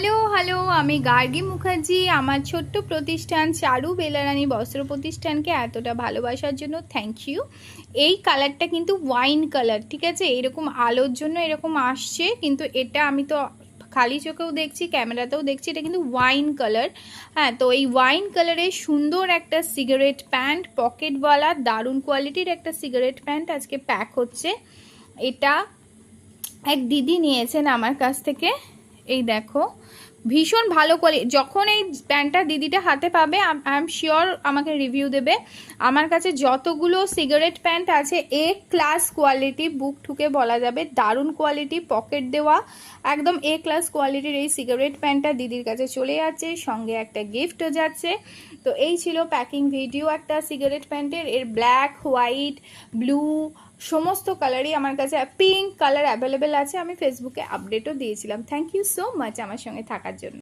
Hello hello, আমি গার্গী মুখার্জি। আমার ছোট্ট প্রতিষ্ঠান চারু বেলারানী বস্ত্র প্রতিষ্ঠানকে এতটা ভালোবাসার জন্য থ্যাংক ইউ। এই কালারটা কিন্তু ওয়াইন কালার, ঠিক আছে? এরকম আলোর জন্য এরকম আসছে, কিন্তু এটা আমি তো খালি চোখেও দেখছি, ক্যামেরাতেও দেখছি, এটা কিন্তু ওয়াইন কালার। হ্যাঁ, তো এই ওয়াইন কালারের সুন্দর একটা সিগারেট প্যান্ট, পকেটওয়ালা দারুণ কোয়ালিটির একটা সিগারেট প্যান্ট আজকে প্যাক হচ্ছে। এটা এক দিদি নিয়েছেন আমার কাছ থেকে। এই দেখো, ভীষণ ভালো কোয়ালিটি। যখন এই প্যান্টটা দিদিটা হাতে পাবে, আই এম শিওর আমাকে রিভিউ দেবে। আমার কাছে যতগুলো সিগারেট প্যান্ট আছে, এ ক্লাস কোয়ালিটি, বুক ঠুকে বলা যাবে, দারুণ কোয়ালিটি, পকেট দেওয়া, একদম এ ক্লাস কোয়ালিটির এই সিগারেট প্যান্টটা দিদির কাছে চলে যাচ্ছে, সঙ্গে একটা গিফটও যাচ্ছে। তো এই ছিল প্যাকিং ভিডিও একটা সিগারেট প্যান্টের। এর ব্ল্যাক, হোয়াইট, ব্লু সমস্ত কালারই আমার কাছে, পিঙ্ক কালার অ্যাভেলেবেল আছে। আমি ফেসবুকে আপডেটও দিয়েছিলাম। থ্যাংক ইউ সো মাচ আমার সঙ্গে থাকার জন্য।